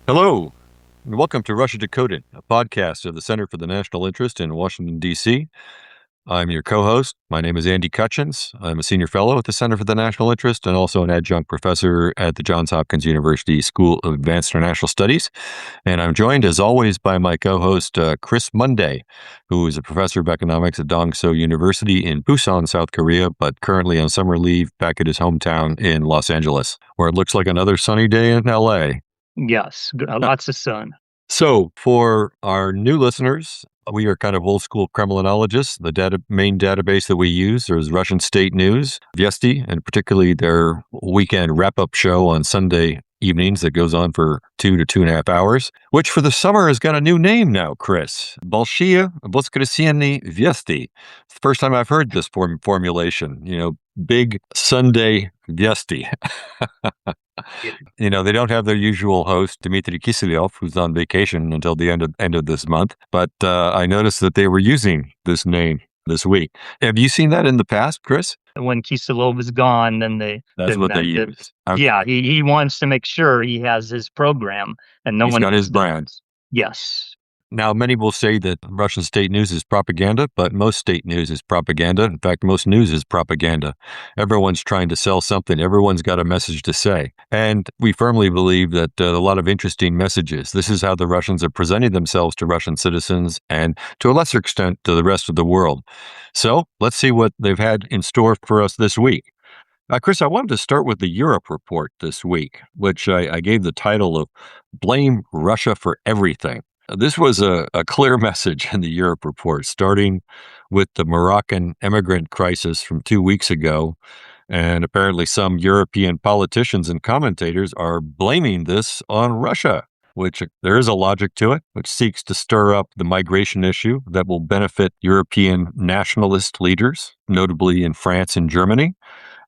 Hello, and welcome to Russia Decoded, a podcast of the Center for the National Interest in Washington, D.C. I'm your co-host. My name is Andy Kuchins. I'm a senior fellow at the Center for the National Interest and also an adjunct professor at the Johns Hopkins University School of Advanced International Studies. And I'm joined, as always, by my co-host, Chris Monday, who is a professor of economics at Dongso University in Busan, South Korea, but currently on summer leave back at his hometown in Los Angeles, where it looks like another sunny day in L.A. Yes, lots of sun. So, for our new listeners, we are kind of old school Kremlinologists. The main database that we use is Russian state news, Vesti, and particularly their weekend wrap up show on Sunday evenings that goes on for 2.5 hours, which for the summer has got a new name now, Chris. Bolshia Voskresenie Vesti. It's the first time I've heard this formulation, big Sunday Vesti. They don't have their usual host, Dmitry Kiselyov, who's on vacation until the end of this month. But I noticed that they were using this name this week. Have you seen that in the past, Chris? When Kiselov is gone, then That's what they use. Okay. Yeah, he wants to make sure he has his program, and He's got his brands. Yes. Now, many will say that Russian state news is propaganda, but most state news is propaganda. In fact, most news is propaganda. Everyone's trying to sell something. Everyone's got a message to say. And we firmly believe that a lot of interesting messages. This is how the Russians are presenting themselves to Russian citizens and, to a lesser extent, to the rest of the world. So let's see what they've had in store for us this week. Chris, I wanted to start with the Europe report this week, which I gave the title of Blame Russia for Everything. This was a clear message in the Europe report, starting with the Moroccan immigrant crisis from 2 weeks ago. And apparently some European politicians and commentators are blaming this on Russia, which there is a logic to it, which seeks to stir up the migration issue that will benefit European nationalist leaders, notably in France and Germany,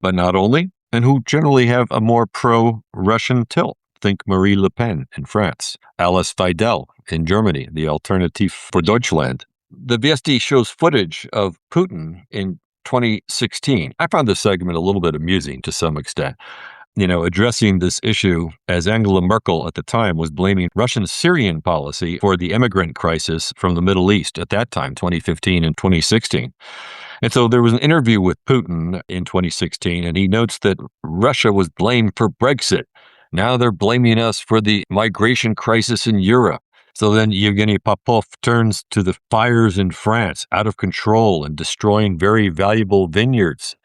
but not only, and who generally have a more pro-Russian tilt. Think Marie Le Pen in France, Alice Weidel in Germany, the Alternative for Deutschland. The Vesti shows footage of Putin in 2016. I found this segment a little bit amusing to some extent. Addressing this issue as Angela Merkel at the time was blaming Russian Syrian policy for the immigrant crisis from the Middle East at that time, 2015 and 2016. And so there was an interview with Putin in 2016, and he notes that Russia was blamed for Brexit. Now they're blaming us for the migration crisis in Europe. So then Yevgeny Popov turns to the fires in France, out of control and destroying very valuable vineyards,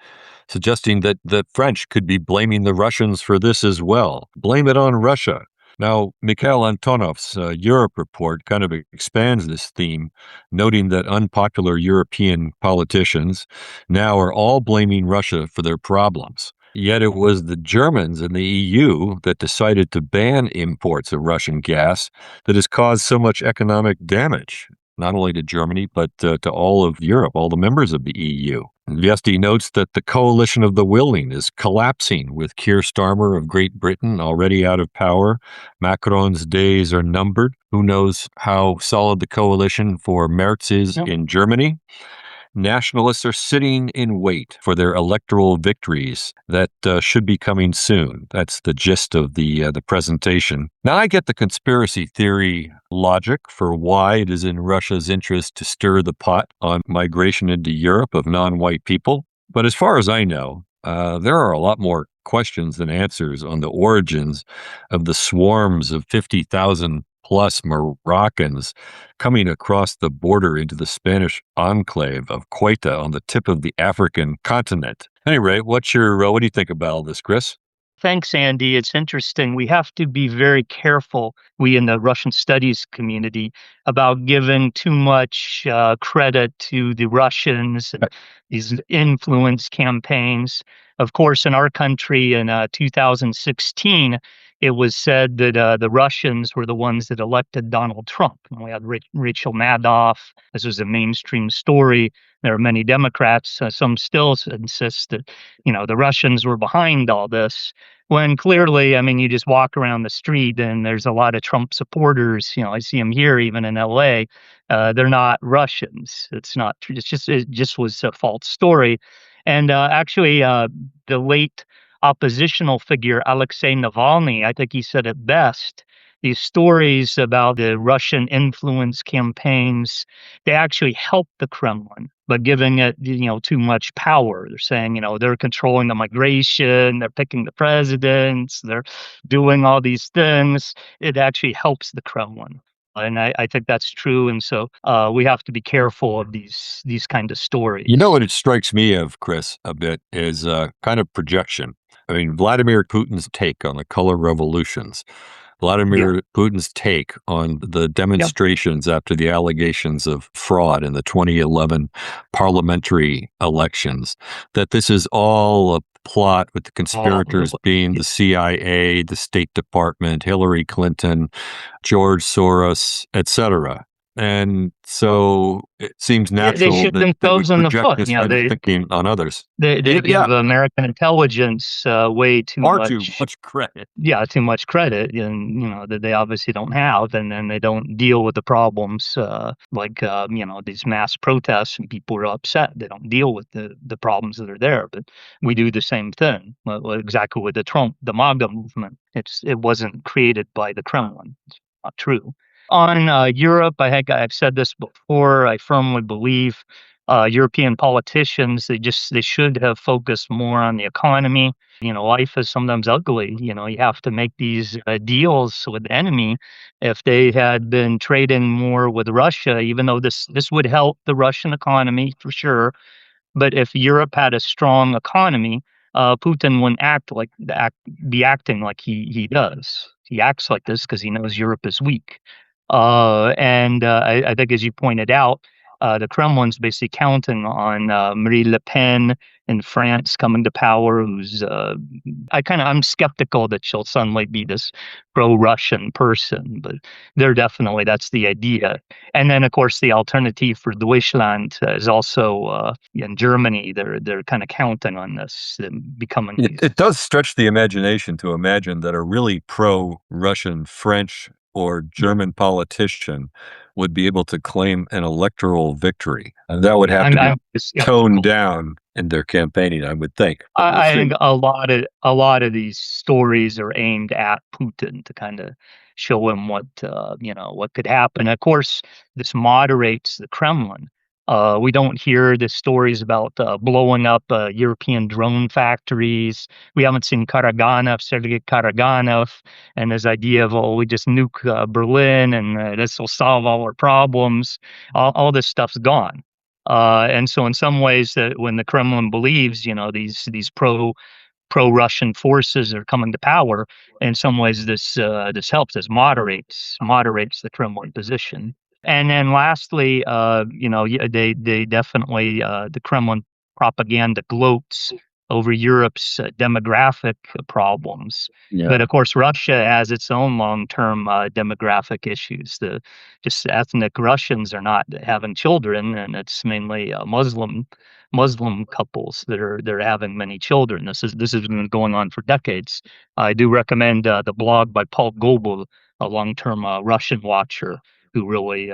suggesting that the French could be blaming the Russians for this as well. Blame it on Russia. Now, Mikhail Antonov's Europe report kind of expands this theme, noting that unpopular European politicians now are all blaming Russia for their problems. Yet it was the Germans and the EU that decided to ban imports of Russian gas that has caused so much economic damage, not only to Germany, but to all of Europe, all the members of the EU. Vesti notes that the coalition of the willing is collapsing, with Keir Starmer of Great Britain already out of power. Macron's days are numbered. Who knows how solid the coalition for Merz is in Germany? Nationalists are sitting in wait for their electoral victories that should be coming soon. That's the gist of the presentation. Now, I get the conspiracy theory logic for why it is in Russia's interest to stir the pot on migration into Europe of non-white people. But as far as I know, there are a lot more questions than answers on the origins of the swarms of 50,000 plus Moroccans coming across the border into the Spanish enclave of Ceuta on the tip of the African continent. Anyway, what do you think about all this, Chris? Thanks, Andy. It's interesting. We have to be very careful, we in the Russian studies community, about giving too much credit to the Russians and these influence campaigns. Of course, in our country in 2016, it was said that the Russians were the ones that elected Donald Trump. And we had Rachel Maddow. This was a mainstream story. There are many Democrats, some still insist that, the Russians were behind all this. When clearly, I mean, you just walk around the street and there's a lot of Trump supporters. I see them here, even in LA. They're not Russians. It's not. It just was a false story. And actually, the late oppositional figure Alexei Navalny, I think he said it best. these stories about the Russian influence campaigns, they actually help the Kremlin, but giving it, too much power. They're saying, they're controlling the migration, they're picking the presidents, they're doing all these things. It actually helps the Kremlin. And I think that's true. And so we have to be careful of these kind of You know stories. what it strikes me of, Chris, a bit is kind of projection. I mean, Vladimir Putin's take on the color revolutions, Yeah. Vladimir Putin's take on the Yeah. demonstrations after the allegations of fraud in the 2011 parliamentary elections, that this is all a plot with the Oh, conspirators being the CIA, the State Department, Hillary Clinton, George Soros, etc. And so it seems they natural shoot that we themselves in the project foot. this kind of thinking on others. They Yeah, give American intelligence way too far too much, much credit. yeah, too much credit, and that they obviously don't have, and then they don't deal with the problems, like these mass protests and people are upset. They don't deal with the problems that are there, but we do the same thing. Exactly with the MAGA movement. It wasn't created by the Kremlin. It's not true. On Europe, I think I've said this before. I firmly believe European politicians they should have focused more on the economy. Life is sometimes ugly. You have to make these deals with the enemy. If they had been trading more with Russia, even though this would help the Russian economy for sure, but if Europe had a strong economy, Putin wouldn't be acting like he does. He acts like this because he knows Europe is weak. And I think, as you pointed out, the Kremlin's basically counting on Marie Le Pen in France coming to power, who's I'm skeptical that she'll suddenly be this pro-Russian person, but that's the idea. And then, of course, the alternative for Deutschland is also in Germany. They're kind of counting on this becoming these. It does stretch the imagination to imagine that a really pro-Russian French or German politician would be able to claim an electoral victory. And that would have to be I'm toned skeptical. down in their campaigning, I would think. But we'll I see. think a lot of these stories are aimed at Putin to kind of show him what could happen. Of course, this moderates the Kremlin. We don't hear the stories about blowing up European drone factories. We haven't seen Sergei Karaganov, and his idea of, we just nuke Berlin and this will solve all our problems. All this stuff's gone. And so, in some ways, that when the Kremlin believes, these pro-Russian forces are coming to power, in some ways, this helps, this moderates the Kremlin position. And then, lastly, they definitely the Kremlin propaganda gloats over Europe's demographic problems. Yeah. But of course, Russia has its own long-term demographic issues. The just ethnic Russians are not having children, and it's mainly Muslim couples they're having many children. This has been going on for decades. I do recommend the blog by Paul Gobel, a long-term Russian watcher who really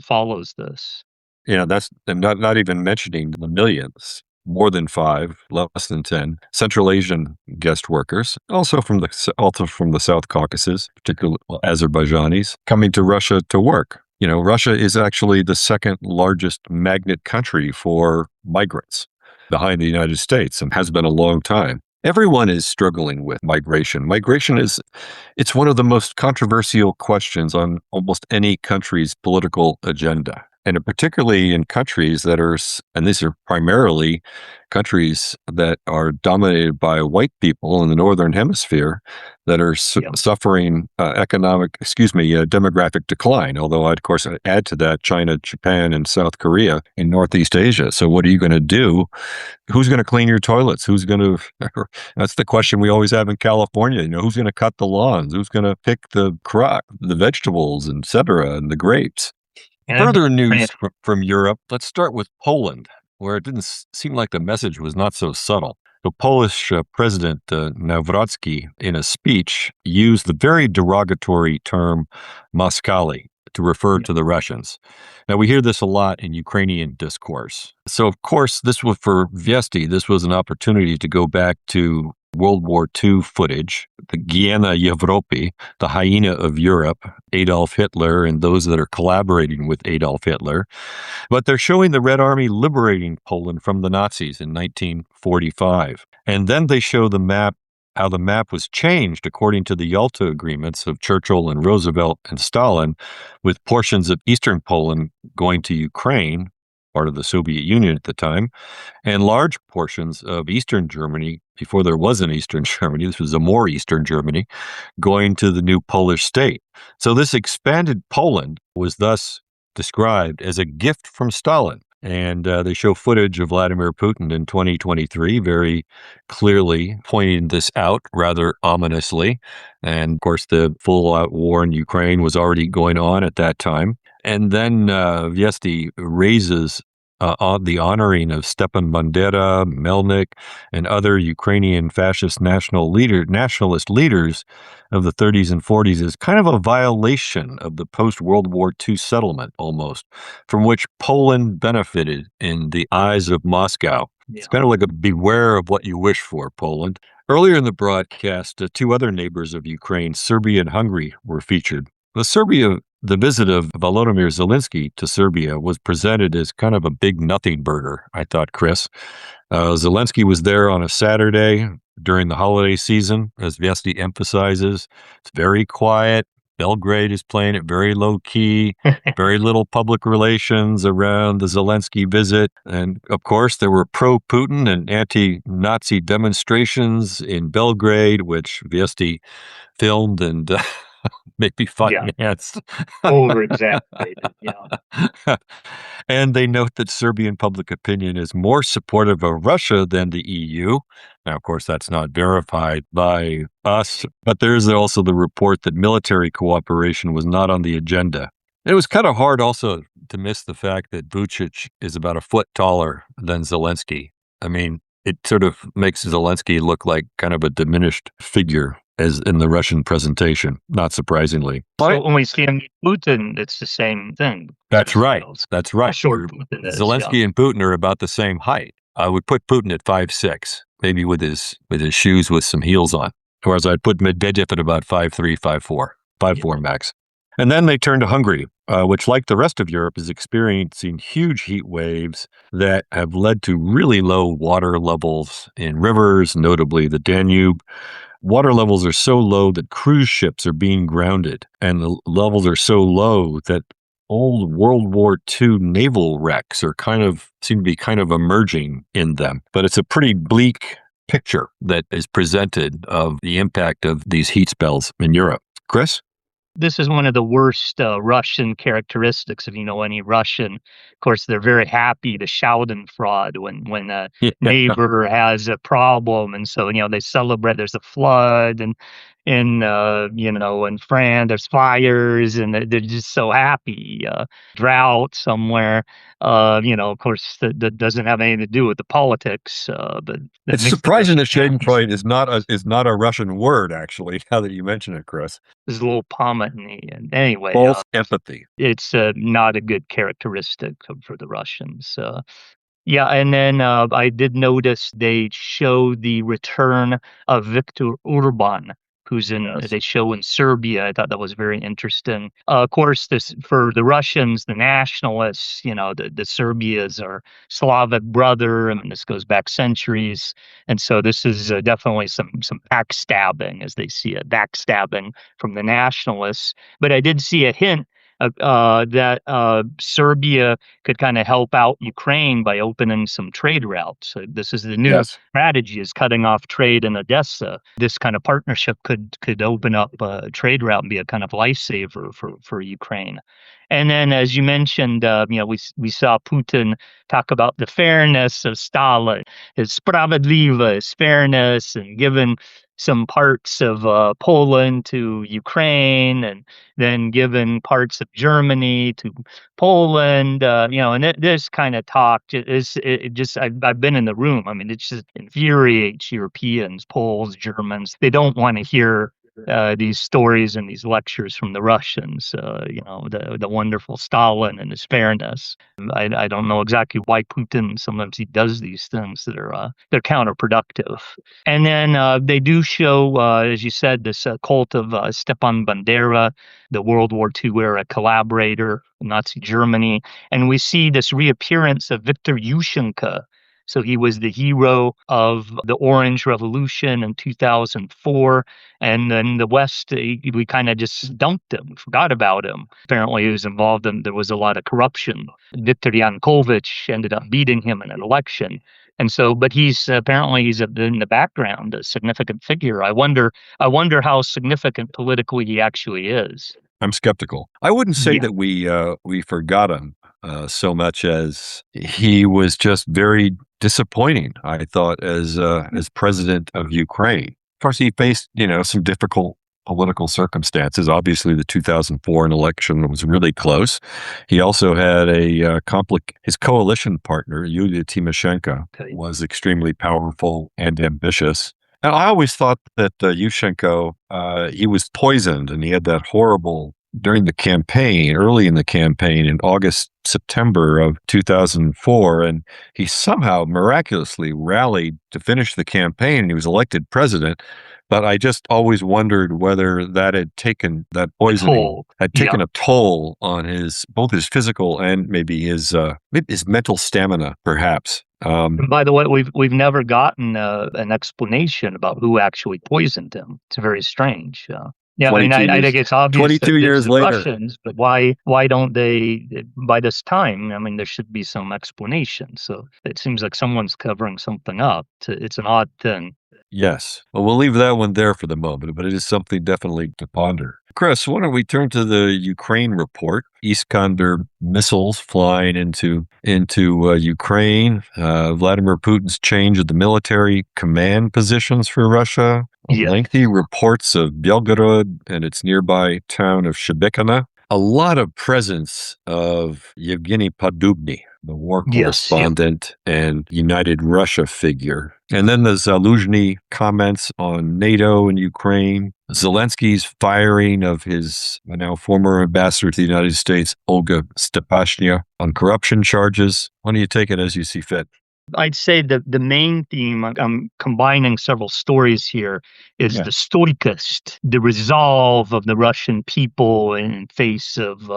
follows this. That's I'm not even mentioning the millions, more than 5, less than 10 Central Asian guest workers, also from the South Caucasus, particularly Azerbaijanis, coming to Russia to work. Russia is actually the second largest magnet country for migrants behind the United States and has been a long time. Everyone is struggling with migration. It's one of the most controversial questions on almost any country's political agenda. And particularly in countries and these are primarily countries that are dominated by white people in the Northern Hemisphere that are Yeah. suffering demographic decline. Although, of course, I add to that China, Japan, and South Korea in Northeast Asia. So what are you going to do? Who's going to clean your toilets? Who's going to, that's the question we always have in California. Who's going to cut the lawns? Who's going to pick the crop, the vegetables, et cetera, and the grapes? And Further news from Europe. Let's start with Poland, where it didn't seem like the message was not so subtle. The Polish President Nawrocki, in a speech, used the very derogatory term Moskali to refer to the Russians. Now, we hear this a lot in Ukrainian discourse. So, of course, this was for Vesti. This was an opportunity to go back to World War II footage, the Giena Evropy, the hyena of Europe, Adolf Hitler, and those that are collaborating with Adolf Hitler. But they're showing the Red Army liberating Poland from the Nazis in 1945. And then they show the map, how the map was changed according to the Yalta agreements of Churchill and Roosevelt and Stalin, with portions of eastern Poland going to Ukraine, part of the Soviet Union at the time, and large portions of eastern Germany, before there was an eastern Germany, this was a more eastern Germany, going to the new Polish state. So this expanded Poland was thus described as a gift from Stalin. And they show footage of Vladimir Putin in 2023 very clearly pointing this out rather ominously. And of course, the full-out war in Ukraine was already going on at that time. And then Vesti raises on the honoring of Stepan Bandera, Melnik, and other Ukrainian fascist nationalist leaders of the 30s and 40s is kind of a violation of the post-World War II settlement, almost, from which Poland benefited in the eyes of Moscow. Yeah. It's kind of like a beware of what you wish for, Poland. Earlier in the broadcast, two other neighbors of Ukraine, Serbia and Hungary, were featured. The visit of Volodymyr Zelensky to Serbia was presented as kind of a big nothing burger, I thought, Chris. Zelensky was there on a Saturday during the holiday season, as Vesti emphasizes. It's very quiet. Belgrade is playing it very low key, very little public relations around the Zelensky visit. And of course, there were pro-Putin and anti-Nazi demonstrations in Belgrade, which Vesti filmed and maybe financed. Over-exaggerated, yeah. And they note that Serbian public opinion is more supportive of Russia than the EU. Now, of course, that's not verified by us, but there's also the report that military cooperation was not on the agenda. It was kind of hard also to miss the fact that Vučić is about a foot taller than Zelensky. I mean, it sort of makes Zelensky look like kind of a diminished figure as in the Russian presentation, not surprisingly. So when we see him meet Putin, it's the same thing. That's right. That's right. Short Putin is, Zelensky and Putin are about the same height. I would put Putin at 5'6", maybe with his shoes with some heels on. Whereas I'd put Medvedev at about 5'3", 5'4", 5'4" max. And then they turn to Hungary, which, like the rest of Europe, is experiencing huge heat waves that have led to really low water levels in rivers, notably the Danube. Water levels are so low that cruise ships are being grounded, and the levels are so low that old World War II naval wrecks seem to be kind of emerging in them. But it's a pretty bleak picture that is presented of the impact of these heat spells in Europe. Chris? This is one of the worst Russian characteristics. If you know any Russian, of course, they're very happy to Schadenfreude when a neighbor has a problem, and so they celebrate. There's a flood, and in France there's fires, and they're just so happy. Drought somewhere, of course, that doesn't have anything to do with the politics. But it's surprising that Schadenfreude is not a Russian word, actually. Now that you mention it, Chris, there's a little pomotny, and anyway, false empathy. It's not a good characteristic for the Russians. Yeah, and then I did notice they show the return of Viktor Orban, who's they show in Serbia. I thought that was very interesting. Of course, this for the Russians, the nationalists, the Serbias are Slavic brother. I mean, this goes back centuries, and so this is definitely some backstabbing, as they see it, backstabbing from the nationalists. But I did see a hint that Serbia could kind of help out Ukraine by opening some trade routes. So this is the new strategy, is cutting off trade in Odessa. This kind of partnership could open up a trade route and be a kind of lifesaver for Ukraine. And then, as you mentioned, we saw Putin talk about the fairness of Stalin, his spravedliva, his fairness, and giving some parts of Poland to Ukraine, and then given parts of Germany to Poland. And this kind of talk I've been in the room. I mean, it just infuriates Europeans, Poles, Germans. They don't want to hear these stories and these lectures from the Russians, the wonderful Stalin and his fairness. I don't know exactly why Putin sometimes he does these things that are they're counterproductive. And then they do show, as you said, this cult of Stepan Bandera, the World War II era collaborator in Nazi Germany, and we see this reappearance of Viktor Yushchenko. So he was the hero of the Orange Revolution in 2004. And then the West, we kind of just dumped him, forgot about him. Apparently, he was involved in, there was a lot of corruption. Viktor Yanukovych ended up beating him in an election. And so, but he's apparently he's in the background, a significant figure. I wonder how significant politically he actually is. I'm skeptical. I wouldn't say Yeah. that we forgot him so much as he was just very disappointing. I thought as president of Ukraine. Of course, he faced some difficult political circumstances. Obviously, the 2004 election was really close. He also had his coalition partner, Yulia Tymoshenko, Okay. was extremely powerful and ambitious. And I always thought that Yushchenko, he was poisoned, and he had that horrible during the campaign, early in the campaign in August, September of 2004. And he somehow miraculously rallied to finish the campaign, and he was elected president. But I just always wondered whether that poisoning Toll. had Yeah. taken a toll on both his physical and maybe his mental stamina, perhaps. And by the way, we've never gotten an explanation about who actually poisoned him. It's very strange. Yeah, I mean, 22 I years, think it's obvious that 22 it's years the later. Russians, but why don't they? By this time, I mean, there should be some explanation. So it seems like someone's covering something up. It's an odd thing. Yes. Well, we'll leave that one there for the moment, but it is something definitely to ponder. Chris, why don't we turn to the Ukraine report? Iskander missiles flying into Ukraine. Vladimir Putin's change of the military command positions for Russia. Yeah. Lengthy reports of Belgorod and its nearby town of Shebekina. A lot of presence of Yevgeny Podubny, the war Yes. Yeah. correspondent and United Russia figure. And then the Zaluzhny comments on NATO and Ukraine. Zelensky's firing of his now former ambassador to the United States, Olga Stepashnia, on corruption charges. Why don't you take it as you see fit? I'd say the main theme, I'm combining several stories here, is the stoichist, the resolve of the Russian people in face of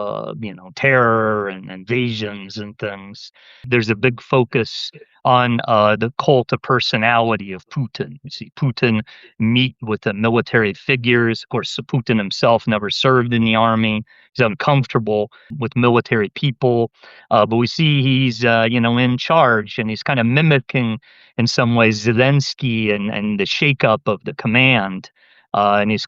terror and invasions and things. There's a big focus on the cult of personality of Putin. You see Putin meet with the military figures. Of course, Putin himself never served in the army. He's uncomfortable with military people. But we see he's, in charge, and he's kind of mimicking, in some ways, Zelensky and the shakeup of the command. And he's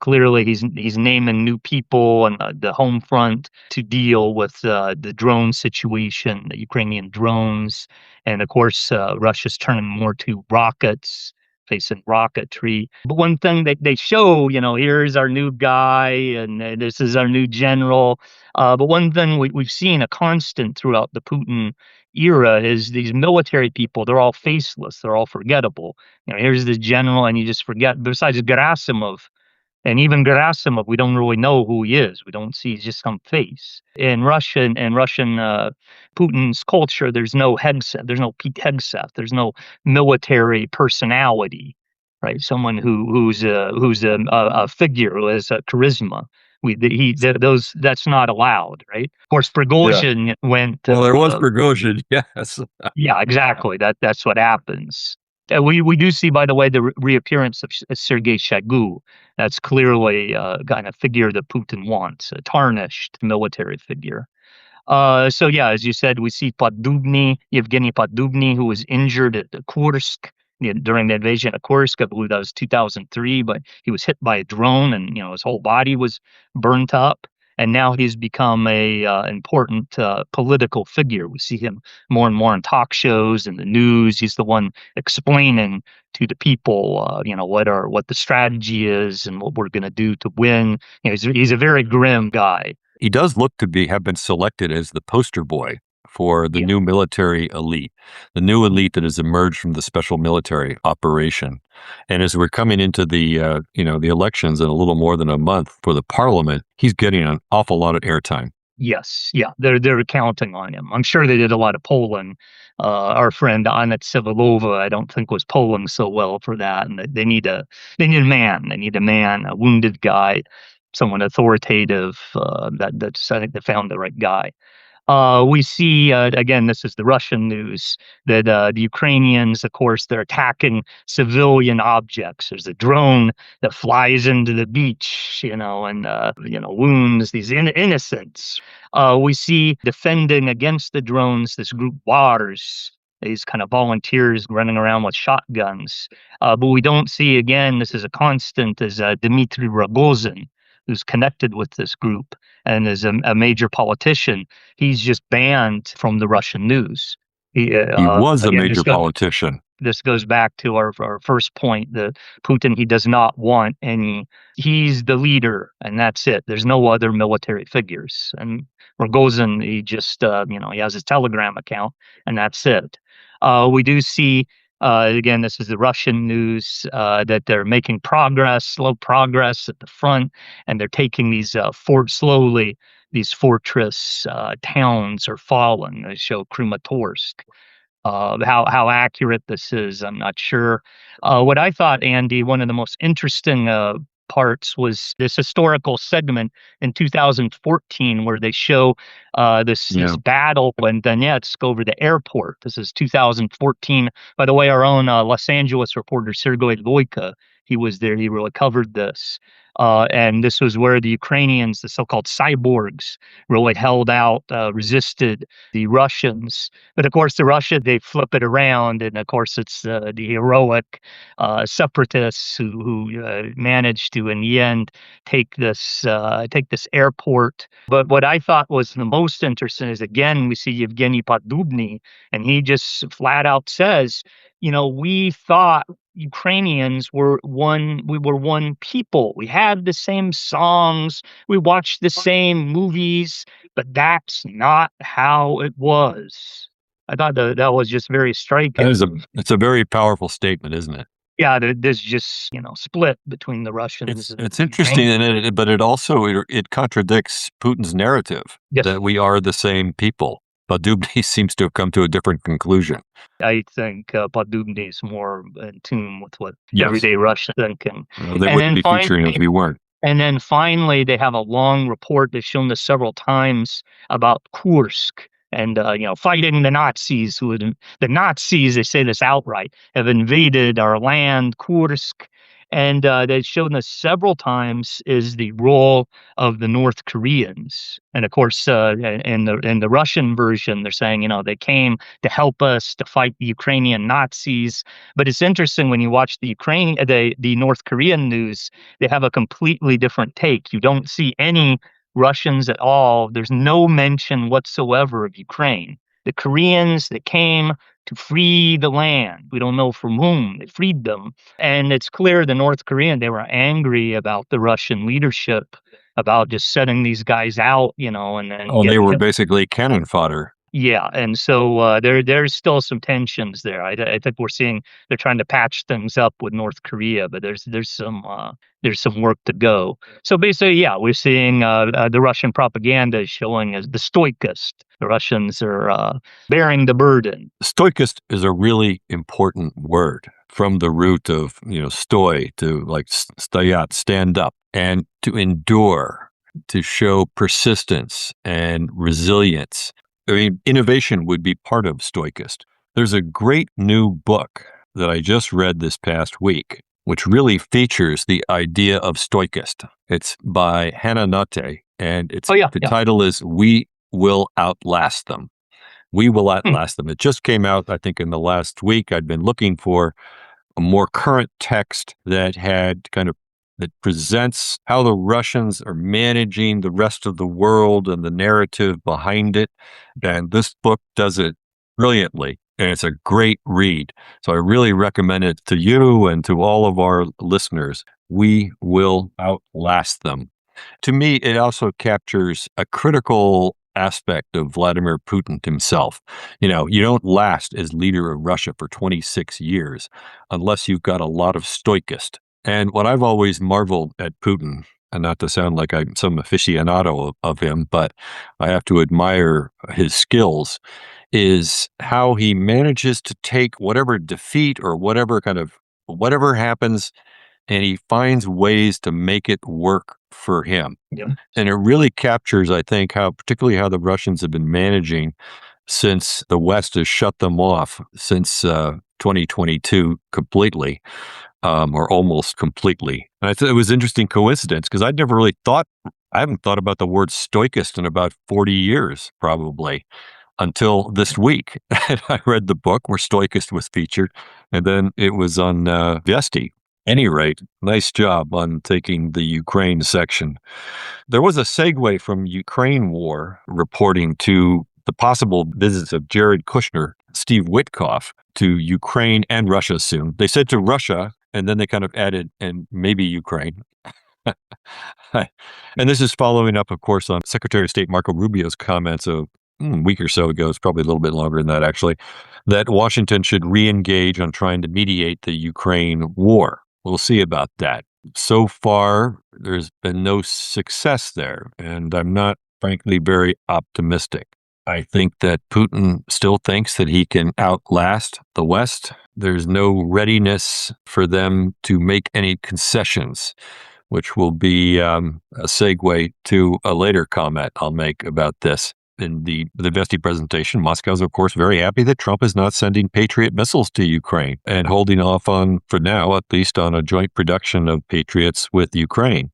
naming new people on the home front to deal with the drone situation, the Ukrainian drones, and of course, Russia's turning more to rockets, facing rocketry. But one thing that they show, here's our new guy, and this is our new general. But one thing we've seen a constant throughout the Putin era is these military people, they're all faceless, they're all forgettable. Here's the general, and you just forget, besides Gerasimov. And even Gerasimov, we don't really know who he is. We don't see just some face. In Russian Putin's culture, there's no Hegseth, there's no Pete Hegseth, there's no military personality, right? Someone who's a figure who has a charisma. That's not allowed, right? Of course, Prigozhin went. Well, there was Prigozhin, yes. Yeah, exactly. That's what happens. We do see, by the way, the reappearance of Sergei Shoigu. That's clearly kind of figure that Putin wants, a tarnished military figure. So yeah, as you said, we see Yevgeny Podubny, who was injured at Kursk during the invasion of Kursk. I believe that was 2003, but he was hit by a drone, and his whole body was burnt up. And now he's become a important political figure. We see him more and more in talk shows and the news. He's the one explaining to the people, what the strategy is and what we're going to do to win. He's a very grim guy. He does look to have been selected as the poster boy for the Yeah. new military elite, the new elite that has emerged from the special military operation. And as we're coming into the elections in a little more than a month for the parliament, he's getting an awful lot of airtime. Yes, yeah, they're counting on him. I'm sure they did a lot of polling. Our friend Anna Tsevalova, I don't think was polling so well for that, and they need a man. They need a man, a wounded guy, someone authoritative. That's I think they found the right guy. We see, again, this is the Russian news, that the Ukrainians, of course, they're attacking civilian objects. There's a drone that flies into the beach, and wounds these innocents. We see defending against the drones this group Waters, these kind of volunteers running around with shotguns. But we don't see, again, this is a constant, is Dmitry Rogozin, who's connected with this group and is a major politician. He's just banned from the Russian news. He was a Again, major politician. this goes back to our first point. The Putin, he does not want any. He's the leader, and that's it. There's no other military figures. And Rogozin, he just he has his Telegram account, and that's it. We do see. Again, this is the Russian news that they're making progress, slow progress at the front, and they're taking these slowly. These fortress towns are falling. They show Krematorsk. How accurate this is, I'm not sure. What I thought, Andy, one of the most interesting parts was this historical segment in 2014 where they show this battle in Donetsk over the airport. This is 2014. By the way, our own Los Angeles reporter Sergei Loika, he was there. He really covered this. And this was where the Ukrainians, the so-called cyborgs, really held out, resisted the Russians. But of course, the Russia, they flip it around. And of course, it's the heroic separatists who managed to, in the end, take this airport. But what I thought was the most interesting is, again, we see Yevgeny Podubny, and he just flat out says, we thought Ukrainians were one, we were one people. We had the same songs, we watched the same movies, but that's not how it was. I thought that was just very striking. It's a very powerful statement, isn't it? Yeah, there's just, split between the Russians and It's the interesting, Ukrainians. but it also it contradicts Putin's narrative Yes. that we are the same people. But Dubny seems to have come to a different conclusion. I think Podubny is more in tune with what Yes. everyday Russians think. They wouldn't be featuring if we weren't. And then finally, they have a long report. They've shown this several times about Kursk and fighting the Nazis. The Nazis, they say this outright, have invaded our land, Kursk. And they've shown this several times is the role of the North Koreans. And of course, in the Russian version, they're saying, they came to help us to fight the Ukrainian Nazis. But it's interesting when you watch the North Korean news, they have a completely different take. You don't see any Russians at all. There's no mention whatsoever of Ukraine. The Koreans that came to free the land. We don't know from whom they freed them. And it's clear the North Korean, they were angry about the Russian leadership, about just setting these guys out, and then. Oh, they were basically cannon fodder. Yeah, and so there's still some tensions there. I think we're seeing they're trying to patch things up with North Korea, but there's some work to go. So basically, yeah, we're seeing the Russian propaganda is showing as the stoichist. The Russians are bearing the burden. Stoichist is a really important word from the root of stoi, to like stoyat, stand up, and to endure, to show persistence and resilience. I mean, innovation would be part of stoichist. There's a great new book that I just read this past week, which really features the idea of stoichist. It's by Hannah Nutte, and the title is "We Will Outlast Them." We will outlast them. It just came out, I think, in the last week. I'd been looking for a more current text that presents how the Russians are managing the rest of the world and the narrative behind it. And this book does it brilliantly, and it's a great read. So I really recommend it to you and to all of our listeners. We will outlast them. To me, it also captures a critical aspect of Vladimir Putin himself. You don't last as leader of Russia for 26 years unless you've got a lot of stoichist. And what I've always marveled at Putin, and not to sound like I'm some aficionado of him, but I have to admire his skills, is how he manages to take whatever defeat or whatever happens, and he finds ways to make it work for him. Yeah. And it really captures, I think, particularly how the Russians have been managing since the West has shut them off since 2022 completely, or almost completely. And I thought it was an interesting coincidence because I haven't thought about the word stoichist in about 40 years, probably, until this week. And I read the book where stoichist was featured, and then it was on Vesti. Any rate, nice job on taking the Ukraine section. There was a segue from Ukraine war reporting to the possible visits of Jared Kushner, Steve Witkoff to Ukraine and Russia soon. They said to Russia, and then they kind of added, and maybe Ukraine. And this is following up, of course, on Secretary of State Marco Rubio's comments a week or so ago, it's probably a little bit longer than that actually, that Washington should re-engage on trying to mediate the Ukraine war. We'll see about that. So far, there's been no success there, and I'm not, frankly, very optimistic. I think that Putin still thinks that he can outlast the West. There's no readiness for them to make any concessions, which will be a segue to a later comment I'll make about this. In the Vesti presentation, Moscow's, of course, very happy that Trump is not sending Patriot missiles to Ukraine and holding off on, for now, at least on a joint production of Patriots with Ukraine.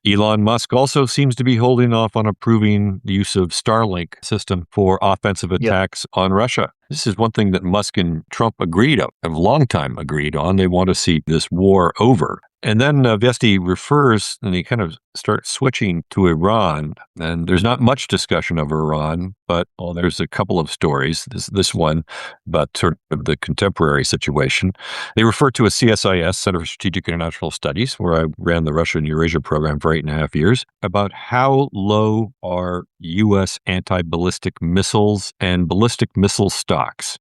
Elon Musk also seems to be holding off on approving the use of Starlink system for offensive attacks on Russia. This is one thing that Musk and Trump have long time agreed on. They want to see this war over. And then Vesti refers, and he kind of starts switching to Iran. And there's not much discussion of Iran, but there's a couple of stories. This one about sort of the contemporary situation. They refer to a CSIS, Center for Strategic International Studies, where I ran the Russia and Eurasia program for 8.5 years, about how low are U.S. anti-ballistic missiles and ballistic missile stocks,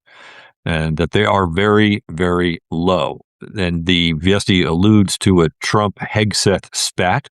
and that they are very, very low. And the Vesti alludes to a Trump Hegseth spat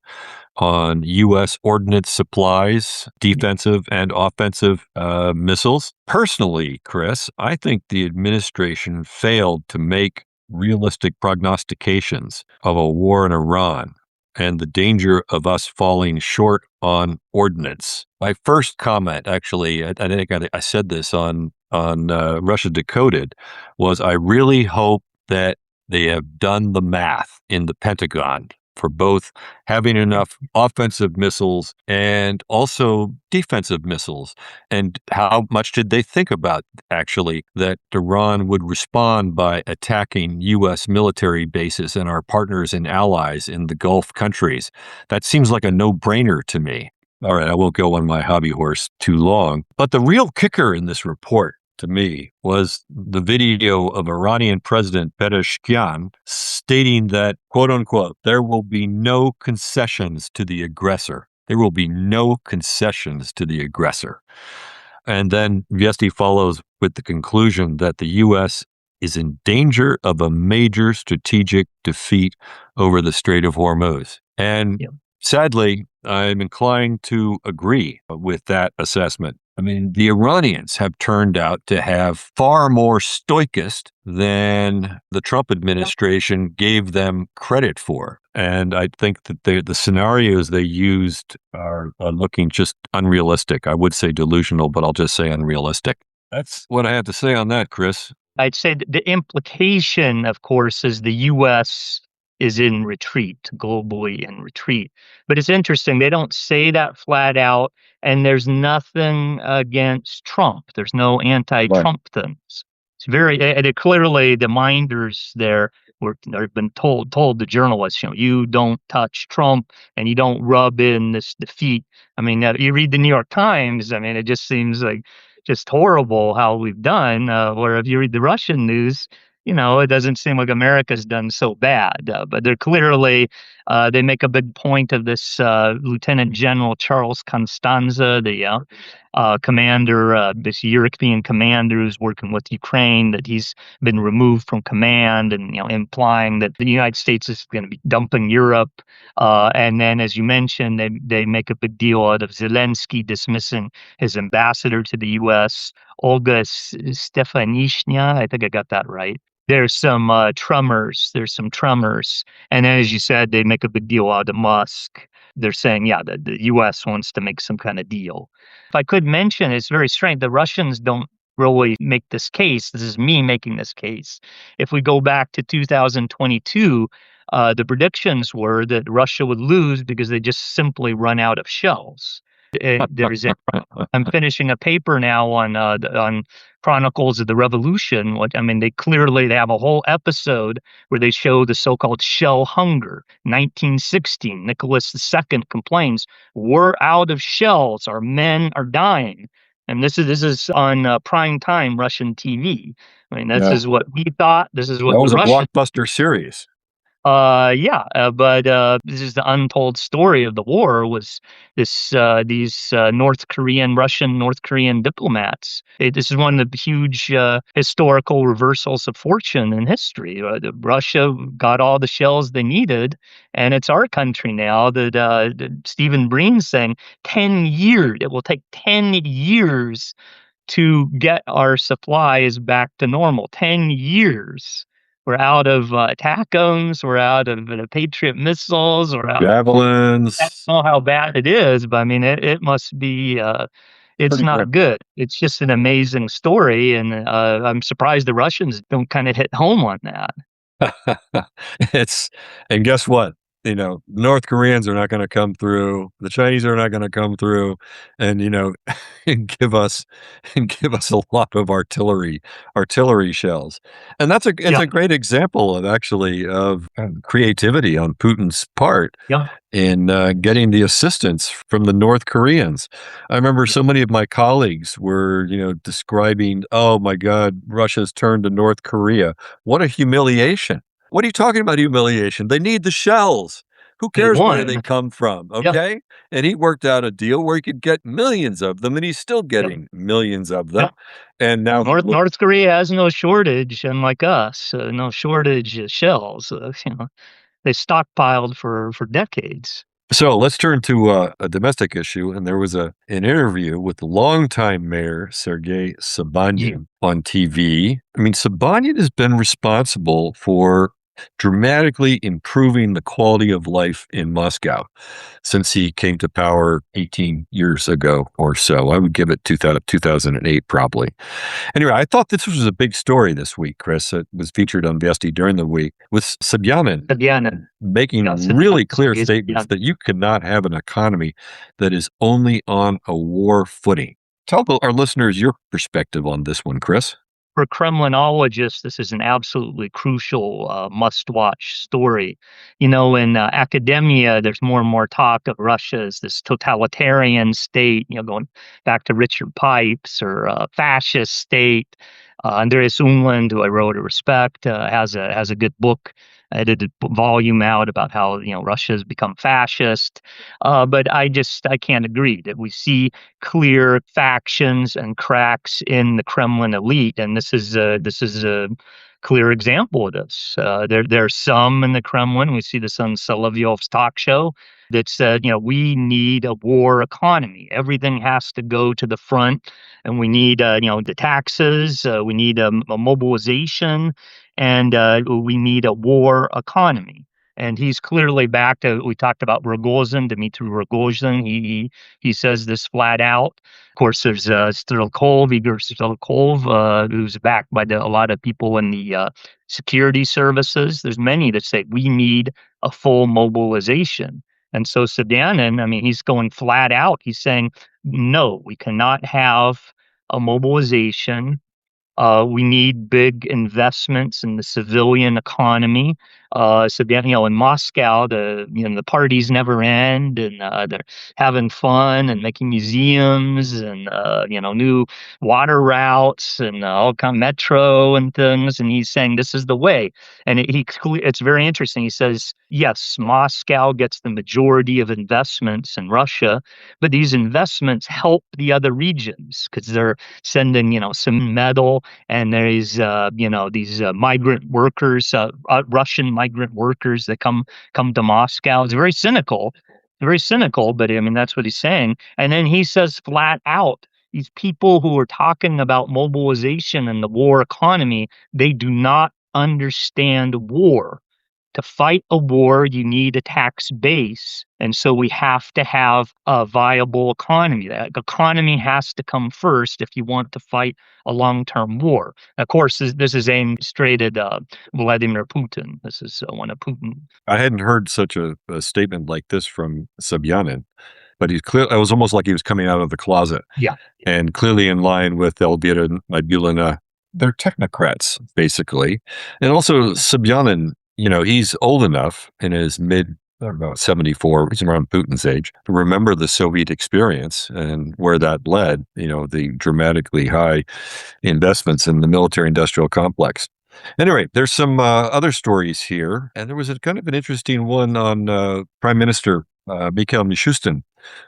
on U.S. ordnance supplies, defensive and offensive missiles. Personally, Chris, I think the administration failed to make realistic prognostications of a war in Iran and the danger of us falling short on ordnance. My first comment, actually, I think I said this on Russia Decoded, was I really hope that they have done the math in the Pentagon for both having enough offensive missiles and also defensive missiles. And how much did they think about, actually, that Iran would respond by attacking U.S. military bases and our partners and allies in the Gulf countries? That seems like a no-brainer to me. All right, I won't go on my hobby horse too long. But the real kicker in this report, to me, was the video of Iranian President Pezeshkian stating that, quote unquote, there will be no concessions to the aggressor. There will be no concessions to the aggressor. And then Vesti follows with the conclusion that the U.S. is in danger of a major strategic defeat over the Strait of Hormuz. And sadly, I'm inclined to agree with that assessment. I mean, the Iranians have turned out to have far more stoichist than the Trump administration gave them credit for. And I think that the scenarios they used are looking just unrealistic. I would say delusional, but I'll just say unrealistic. That's what I have to say on that, Chris. I'd say the implication, of course, is the U.S. is in retreat, globally in retreat. But it's interesting, they don't say that flat out, and there's nothing against Trump. There's no anti-Trump things. It's very, clearly the minders there they've been told the journalists, you don't touch Trump and you don't rub in this defeat. I mean, you read the New York Times, I mean, it just seems like just horrible how we've done. Where if you read the Russian news, it doesn't seem like America's done so bad. But they're clearly, they make a big point of this Lieutenant General Charles Constanza, the commander, this European commander who's working with Ukraine, that he's been removed from command, and implying that the United States is going to be dumping Europe. And then, as you mentioned, they make a big deal out of Zelensky dismissing his ambassador to the U.S., Olga Stefanishnya. I think I got that right. There's some tremors. There's some tremors. And then, as you said, they make a big deal out of Musk. They're saying, yeah, the U.S. wants to make some kind of deal. If I could mention, it's very strange. The Russians don't really make this case. This is me making this case. If we go back to 2022, the predictions were that Russia would lose because they just simply run out of shells. I'm finishing a paper now on Chronicles of the Revolution. They have a whole episode where they show the so-called shell hunger. 1916, Nicholas II complains, "We're out of shells. Our men are dying." And this is on prime time Russian TV. This is what we thought. This is what That was the a Russians. blockbuster series. Yeah, but this is the untold story of the war. Was these Russian North Korean diplomats? This is one of the huge historical reversals of fortune in history. Russia got all the shells they needed, and it's our country now that Stephen Breen's saying 10 years. It will take 10 years to get our supplies back to normal. 10 years. We're out of TACOMs. We're out of Patriot missiles. We're out. Javelins. I don't know how bad it is, but it must be. It's Pretty not good. It's just an amazing story, and I'm surprised the Russians don't kind of hit home on that. And guess what? North Koreans are not going to come through. The Chinese are not going to come through, and and give us a lot of artillery shells. And it's a great example of creativity on Putin's part. Yeah. In getting the assistance from the North Koreans. I remember so many of my colleagues were, describing, "Oh my God, Russia's turned to North Korea. What a humiliation." What are you talking about humiliation? They need the shells. Who cares where they come from? Okay. And he worked out a deal where he could get millions of them, and he's still getting millions of them. And now North Korea has no shortage, unlike us, no shortage of shells. They stockpiled for decades. So let's turn to a domestic issue. And there was an interview with the longtime mayor, Sergei Sobyanin, on TV. Sobyanin has been responsible for dramatically improving the quality of life in Moscow since he came to power 18 years ago or so. I would give it 2008 probably. Anyway, I thought this was a big story this week, Chris. It was featured on Vesti during the week with Sobyanin making really clear statements that you cannot have an economy that is only on a war footing. Tell our listeners your perspective on this one, Chris. For Kremlinologists, this is an absolutely crucial must-watch story. In academia, there's more and more talk of Russia as this totalitarian state, going back to Richard Pipes, or fascist state. Andreas Umland, who I wrote to respect, has a good book, edited volume out about how Russia has become fascist. But I can't agree that we see clear factions and cracks in the Kremlin elite, and this is a clear example of this. There are some in the Kremlin. We see this on Solovyov's talk show that said, we need a war economy. Everything has to go to the front, and we need, the taxes. We need a mobilization, and we need a war economy. And he's clearly back to, we talked about Rogozin, Dmitry Rogozin. He says this flat out. Of course, there's Igor Strelkov, who's backed by a lot of people in the security services. There's many that say we need a full mobilization. And so Sobyanin, he's going flat out. He's saying, no, we cannot have a mobilization We need big investments in the civilian economy. So, in Moscow, the parties never end, and they're having fun and making museums and new water routes and all kind of metro and things. And he's saying this is the way. And it's very interesting. He says, yes, Moscow gets the majority of investments in Russia, but these investments help the other regions because they're sending, some metal, and there's, these migrant workers, Russian migrant workers that come to Moscow. It's very cynical, but I mean, that's what he's saying. And then he says flat out, these people who are talking about mobilization and the war economy, they do not understand war. To fight a war, you need a tax base. And so we have to have a viable economy. That economy has to come first if you want to fight a long-term war. Of course, this is aimed straight at Vladimir Putin. This is one of Putin. I hadn't heard such a statement like this from Sobyanin, but he's clear. It was almost like he was coming out of the closet, Yeah. and clearly in line with Elvira Nabiulina. They're technocrats, basically. And also Sobyanin, he's old enough in his about 74, he's around Putin's age, to remember the Soviet experience and where that led, the dramatically high investments in the military industrial complex. Anyway, there's some other stories here, and there was a kind of an interesting one on Prime Minister Mikhail Mishustin,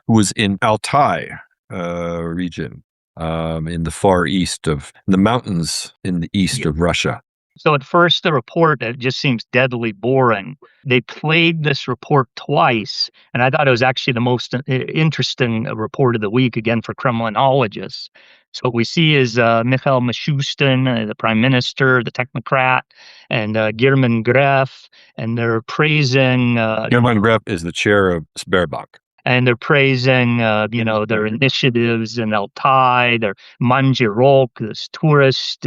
who was in Altai region in the far east in the mountains in the east of Russia. So at first, the report, it just seems deadly boring. They played this report twice, and I thought it was actually the most interesting report of the week, again, for Kremlinologists. So what we see is Mikhail Mishustin, the prime minister, the technocrat, and German Gref, and they're praising... German Gref is the chair of Sberbank. And they're praising, their initiatives in Altai, their Manjirok, this tourist